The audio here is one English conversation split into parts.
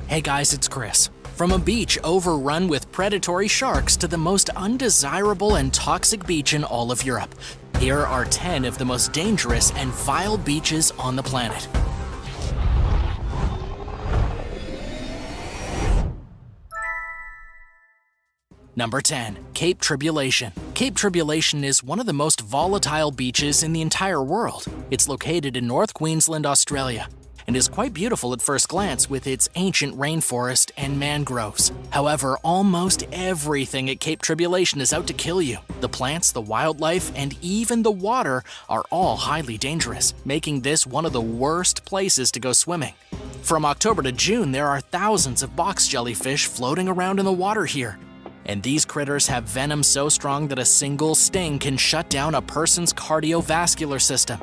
Hey guys, it's Chris. From a beach overrun with predatory sharks to the most undesirable and toxic beach in all of Europe, here are 10 of the most dangerous and vile beaches on the planet. Number 10. Cape Tribulation. Cape Tribulation is one of the most volatile beaches in the entire world. It's located in North Queensland, Australia, and is quite beautiful at first glance with its ancient rainforest and mangroves. However, almost everything at Cape Tribulation is out to kill you. The plants, the wildlife, and even the water are all highly dangerous, making this one of the worst places to go swimming. From October to June, there are thousands of box jellyfish floating around in the water here. And these critters have venom so strong that a single sting can shut down a person's cardiovascular system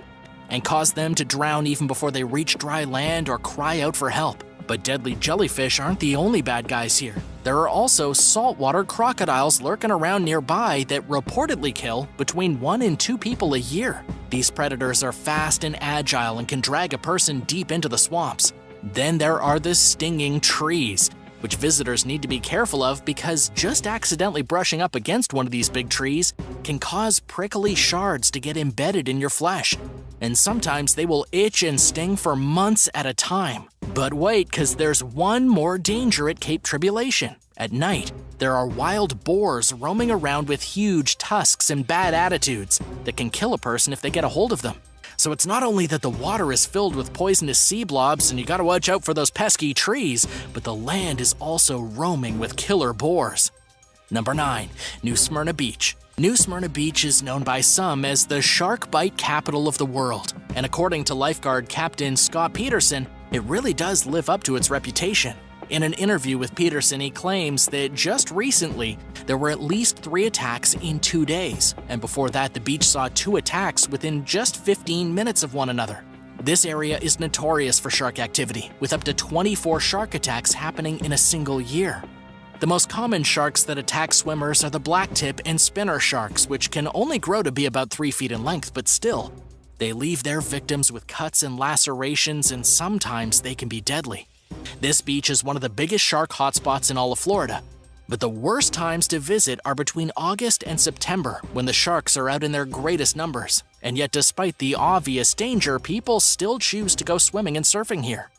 and cause them to drown even before they reach dry land or cry out for help. But deadly jellyfish aren't the only bad guys here. There are also saltwater crocodiles lurking around nearby that reportedly kill between 1 and 2 people a year. These predators are fast and agile and can drag a person deep into the swamps. Then there are the stinging trees, which visitors need to be careful of because just accidentally brushing up against one of these big trees can cause prickly shards to get embedded in your flesh. And sometimes they will itch and sting for months at a time. But wait, because there's one more danger at Cape Tribulation. At night, there are wild boars roaming around with huge tusks and bad attitudes that can kill a person if they get a hold of them. So it's not only that the water is filled with poisonous sea blobs and you gotta watch out for those pesky trees, but the land is also roaming with killer boars. Number 9. New Smyrna Beach. New Smyrna Beach is known by some as the shark bite capital of the world, and according to lifeguard Captain Scott Peterson, it really does live up to its reputation. In an interview with Peterson, he claims that just recently, there were at least 3 attacks in 2 days, and before that, the beach saw 2 attacks within just 15 minutes of one another. This area is notorious for shark activity, with up to 24 shark attacks happening in a single year. The most common sharks that attack swimmers are the blacktip and spinner sharks, which can only grow to be about 3 feet in length, but still, they leave their victims with cuts and lacerations, and sometimes they can be deadly. This beach is one of the biggest shark hotspots in all of Florida, but the worst times to visit are between August and September, when the sharks are out in their greatest numbers. And yet, despite the obvious danger, people still choose to go swimming and surfing here.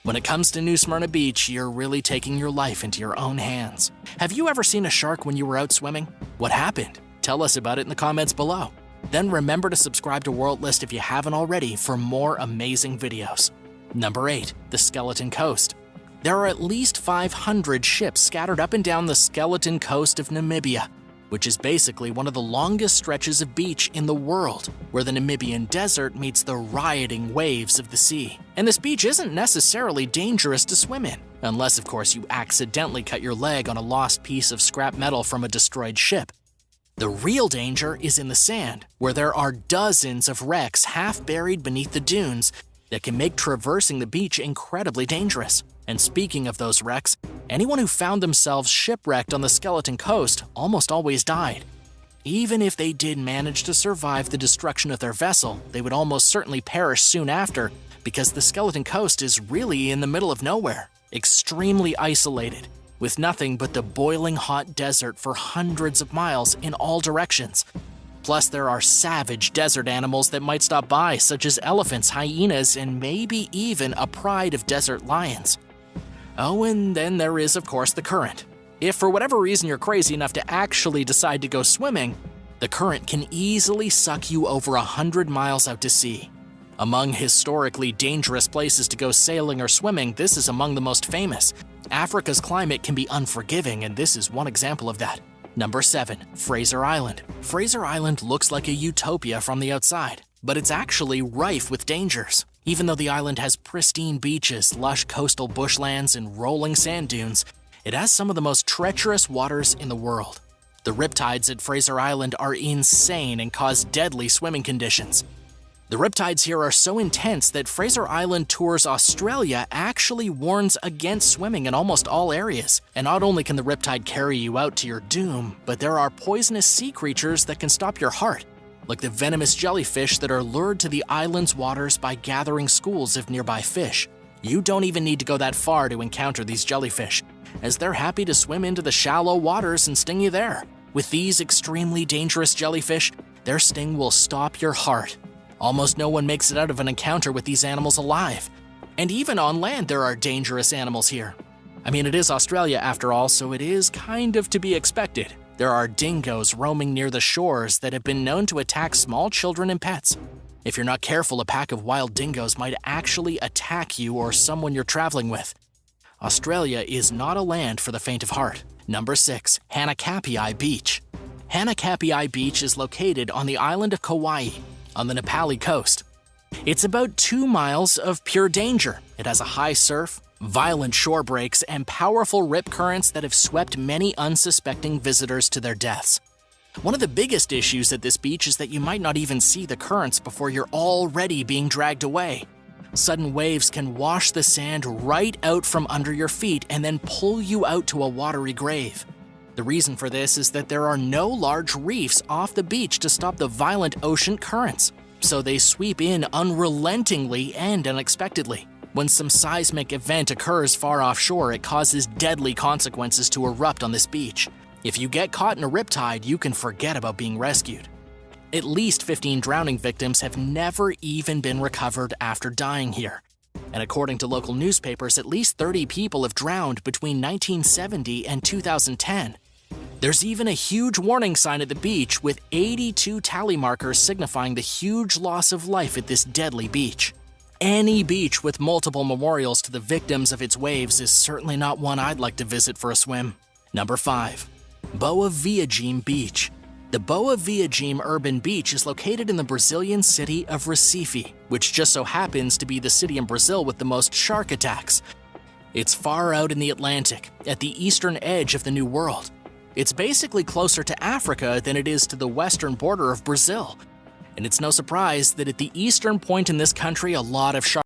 When it comes to New Smyrna Beach, you're really taking your life into your own hands. Have you ever seen a shark when you were out swimming? What happened? Tell us about it in the comments below. Then remember to subscribe to World List if you haven't already for more amazing videos. Number 8. The Skeleton Coast. There are at least 500 ships scattered up and down the skeleton coast of Namibia, which is basically one of the longest stretches of beach in the world, where the Namibian desert meets the rioting waves of the sea. And this beach isn't necessarily dangerous to swim in, unless of course you accidentally cut your leg on a lost piece of scrap metal from a destroyed ship. The real danger is in the sand, where there are dozens of wrecks half buried beneath the dunes that can make traversing the beach incredibly dangerous. And speaking of those wrecks, anyone who found themselves shipwrecked on the Skeleton Coast almost always died. Even if they did manage to survive the destruction of their vessel, they would almost certainly perish soon after because the Skeleton Coast is really in the middle of nowhere, extremely isolated, with nothing but the boiling hot desert for hundreds of miles in all directions. Plus, there are savage desert animals that might stop by, such as elephants, hyenas, and maybe even a pride of desert lions. Oh, and then there is, of course, the current. If for whatever reason you're crazy enough to actually decide to go swimming, the current can easily suck you over 100 miles out to sea. Among historically dangerous places to go sailing or swimming, this is among the most famous. Africa's climate can be unforgiving, and this is one example of that. Number 7. Fraser Island. Fraser Island looks like a utopia from the outside, but it's actually rife with dangers. Even though the island has pristine beaches, lush coastal bushlands, and rolling sand dunes, it has some of the most treacherous waters in the world. The riptides at Fraser Island are insane and cause deadly swimming conditions. The riptides here are so intense that Fraser Island Tours Australia actually warns against swimming in almost all areas. And not only can the riptide carry you out to your doom, but there are poisonous sea creatures that can stop your heart, like the venomous jellyfish that are lured to the island's waters by gathering schools of nearby fish. You don't even need to go that far to encounter these jellyfish, as they're happy to swim into the shallow waters and sting you there. With these extremely dangerous jellyfish, their sting will stop your heart. Almost no one makes it out of an encounter with these animals alive. And even on land, there are dangerous animals here. I mean, it is Australia after all, so it is kind of to be expected. There are dingoes roaming near the shores that have been known to attack small children and pets. If you're not careful, a pack of wild dingoes might actually attack you or someone you're traveling with. Australia is not a land for the faint of heart. Number 6. Hanakapiai Beach. Hanakapiai Beach is located on the island of Kauai, on the Nepali coast. It's about 2 miles of pure danger. It has a high surf, violent shore breaks, and powerful rip currents that have swept many unsuspecting visitors to their deaths. One of the biggest issues at this beach is that you might not even see the currents before you're already being dragged away. Sudden waves can wash the sand right out from under your feet and then pull you out to a watery grave. The reason for this is that there are no large reefs off the beach to stop the violent ocean currents, so they sweep in unrelentingly and unexpectedly. When some seismic event occurs far offshore, it causes deadly consequences to erupt on this beach. If you get caught in a riptide, you can forget about being rescued. At least 15 drowning victims have never even been recovered after dying here. And according to local newspapers, at least 30 people have drowned between 1970 and 2010. There's even a huge warning sign at the beach with 82 tally markers signifying the huge loss of life at this deadly beach. Any beach with multiple memorials to the victims of its waves is certainly not one I'd like to visit for a swim. Number 5. Boa Viagem Beach. The Boa Viagem urban beach is located in the Brazilian city of Recife, which just so happens to be the city in Brazil with the most shark attacks. It's far out in the Atlantic, at the eastern edge of the New World. It's basically closer to Africa than it is to the western border of Brazil. And it's no surprise that at the eastern point in this country, a lot of sharks